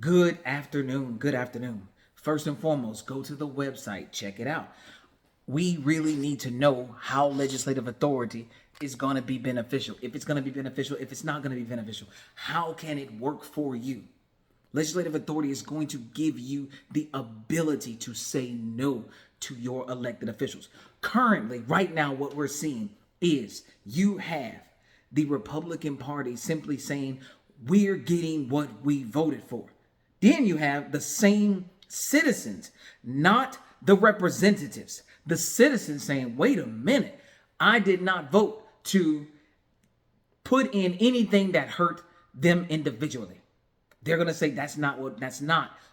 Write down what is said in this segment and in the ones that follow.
Good afternoon. Good afternoon. First and foremost, go to the website, check it out. We really need to know how legislative authority is going to be beneficial. If it's going to be beneficial, if it's not going to be beneficial, how can it work for you? Legislative authority is going to give you the ability to say no to your elected officials. Currently, right now, what we're seeing is you have the Republican Party simply saying, we're getting what we voted for. Then you have the same citizens, not the representatives. The citizens saying, wait a minute, I did not vote to put in anything that hurt them individually. They're going to say that's not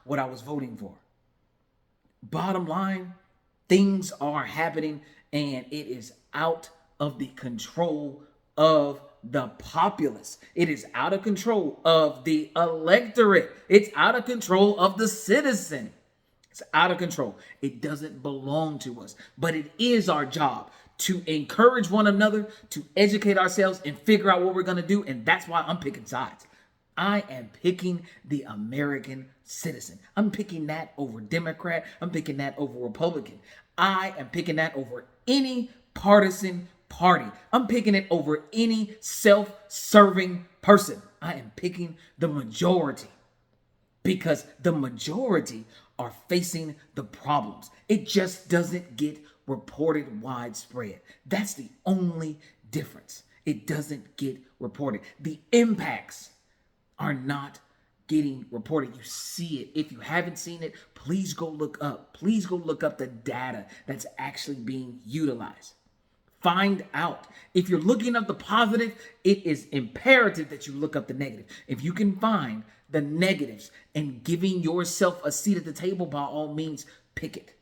what I was voting for. Bottom line, things are happening and it is out of the control of the populace. It is out of control of the electorate. It's out of control of the citizen. It's out of control. It doesn't belong to us, but it is our job to encourage one another, to educate ourselves and figure out what we're going to do. And that's why I'm picking sides. I am picking the American citizen. I'm picking that over Democrat. I'm picking that over Republican. I am picking that over any partisan party. I'm picking it over any self-serving person. I am picking the majority because the majority are facing the problems. It just doesn't get reported widespread. That's the only difference. It doesn't get reported. The impacts are not getting reported. You see it. If you haven't seen it, please go look up. Please go look up the data that's actually being utilized. Find out. If you're looking up the positive, it is imperative that you look up the negative. If you can find the negatives and giving yourself a seat at the table, by all means, pick it.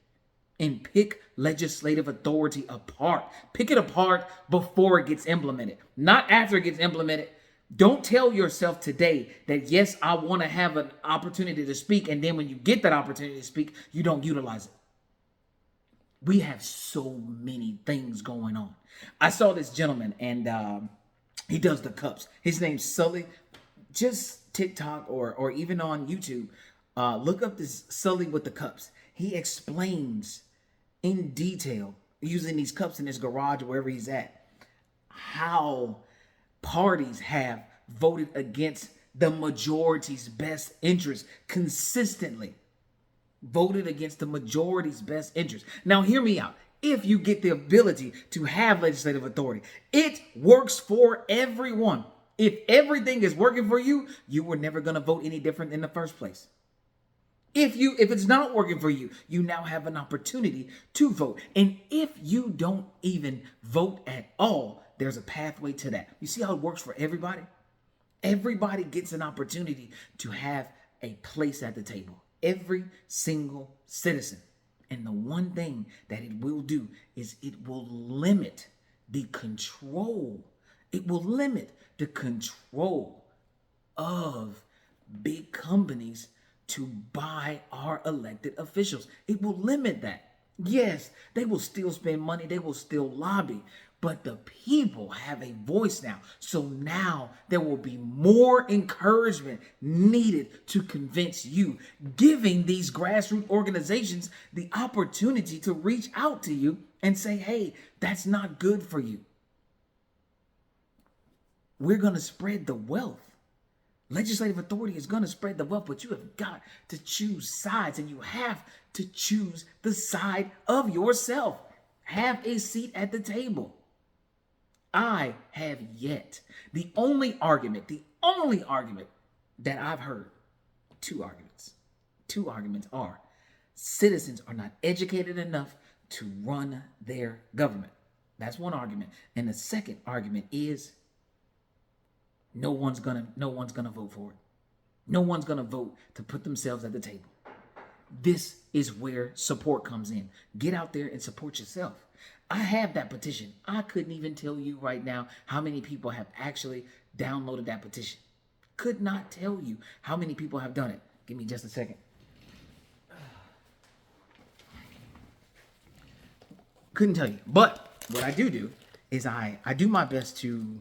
And pick legislative authority apart. Pick it apart before it gets implemented, not after it gets implemented. Don't tell yourself today that, yes, I want to have an opportunity to speak, and then when you get that opportunity to speak, you don't utilize it. We have so many things going on. I saw this gentleman, and he does the cups. His name's Sully. Just TikTok or even on YouTube, look up this Sully with the cups. He explains in detail, using these cups in his garage or wherever he's at, how parties have voted against the majority's best interest consistently. Voted against the majority's best interest. Now, hear me out. If you get the ability to have legislative authority, it works for everyone. If everything is working for you, you were never going to vote any different in the first place. If it's not working for you, you now have an opportunity to vote. And if you don't even vote at all, there's a pathway to that. You see how it works for everybody? Everybody gets an opportunity to have a place at the table. Every single citizen. And the one thing that it will do is it will limit the control. It will limit the control of big companies to buy our elected officials. It will limit that. Yes, they will still spend money. They will still lobby. But the people have a voice now. So now there will be more encouragement needed to convince you, giving these grassroots organizations the opportunity to reach out to you and say, hey, that's not good for you. We're going to spread the wealth. Legislative authority is going to spread the wealth, but you have got to choose sides, and you have to choose the side of yourself. Have a seat at the table. I have yet. The only argument that I've heard, two arguments are citizens are not educated enough to run their government. That's one argument. And the second argument is no one's gonna vote for it. No one's gonna vote to put themselves at the table. This is where support comes in. Get out there and support yourself. I have that petition. I couldn't even tell you right now how many people have actually downloaded that petition. Could not tell you how many people have done it. Give me just a second. Couldn't tell you. But what I do is I do my best to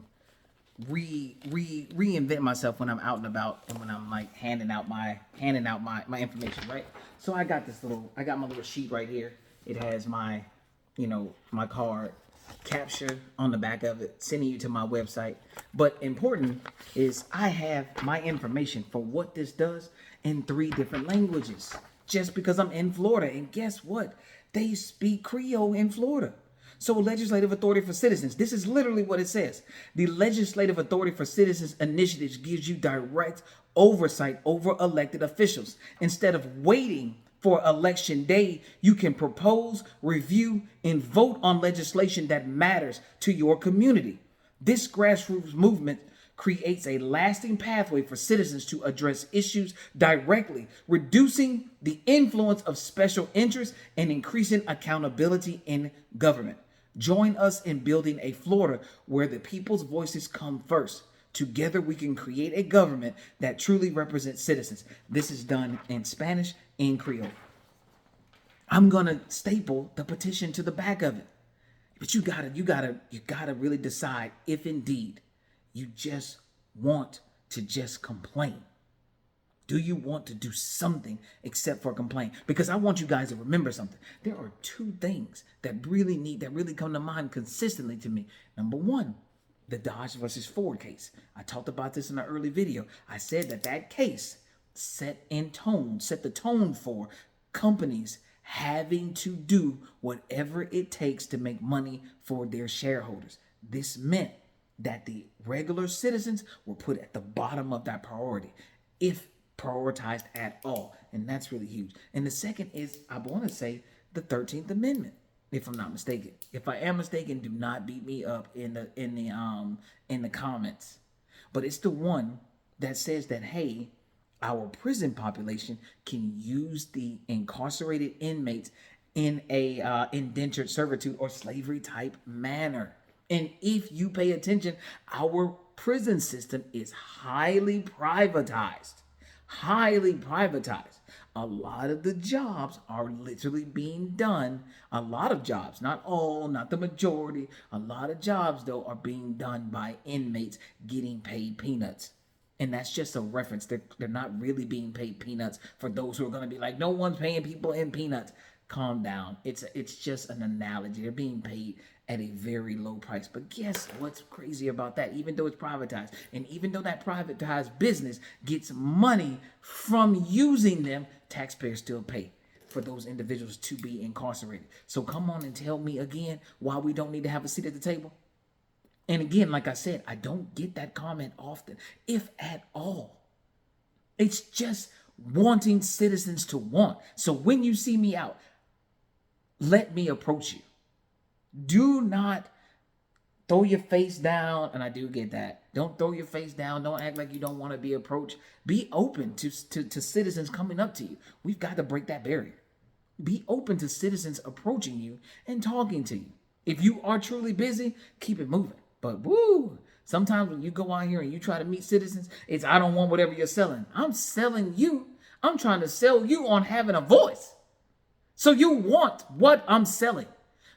reinvent myself when I'm out and about and when I'm like handing out my information, right? So I got my little sheet right here. It has my, my card capture on the back of it, sending you to my website. But important is I have my information for what this does in 3 different languages. Just because I'm in Florida, and guess what? They speak Creole in Florida. So legislative authority for citizens. This is literally what it says. The legislative authority for citizens initiatives gives you direct oversight over elected officials. Instead of waiting for election day, you can propose, review, and vote on legislation that matters to your community. This grassroots movement creates a lasting pathway for citizens to address issues directly, reducing the influence of special interests and increasing accountability in government. Join us in building a Florida where the people's voices come first. Together, we can create a government that truly represents citizens. This is done in Spanish and Creole. I'm gonna staple the petition to the back of it, but you gotta really decide if indeed you just want to just complain. Do you want to do something except for complain? Because I want you guys to remember something. There are 2 things that really come to mind consistently to me. Number 1, the Dodge versus Ford case. I talked about this in an early video. I said that case set the tone for companies having to do whatever it takes to make money for their shareholders. This meant that the regular citizens were put at the bottom of that priority, if prioritized at all. And that's really huge. And the second is, I want to say, the 13th Amendment, if I'm not mistaken. If I am mistaken, do not beat me up in the comments. But it's the one that says that, hey, our prison population can use the incarcerated inmates in a indentured servitude or slavery type manner. And if you pay attention, our prison system is highly privatized. Highly privatized. A lot of the jobs are literally being done. A lot of jobs, not all, not the majority. A lot of jobs, though, are being done by inmates getting paid peanuts. And that's just a reference. They're not really being paid peanuts for those who are going to be like, no one's paying people in peanuts. Calm down. It's just an analogy. They're being paid at a very low price. But guess what's crazy about that? Even though it's privatized, and even though that privatized business gets money from using them, taxpayers still pay for those individuals to be incarcerated. So come on and tell me again why we don't need to have a seat at the table. And again, like I said, I don't get that comment often, if at all. It's just wanting citizens to want. So when you see me out, let me approach you. Do not throw your face down, and I do get that. Don't throw your face down. Don't act like you don't want to be approached. Be open to citizens coming up to you. We've got to break that barrier. Be open to citizens approaching you and talking to you. If you are truly busy, keep it moving. But sometimes when you go out here and you try to meet citizens, it's I don't want whatever you're selling. I'm selling you. I'm trying to sell you on having a voice. So you want what I'm selling,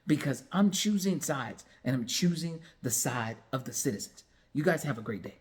because I'm choosing sides, and I'm choosing the side of the citizens. You guys have a great day.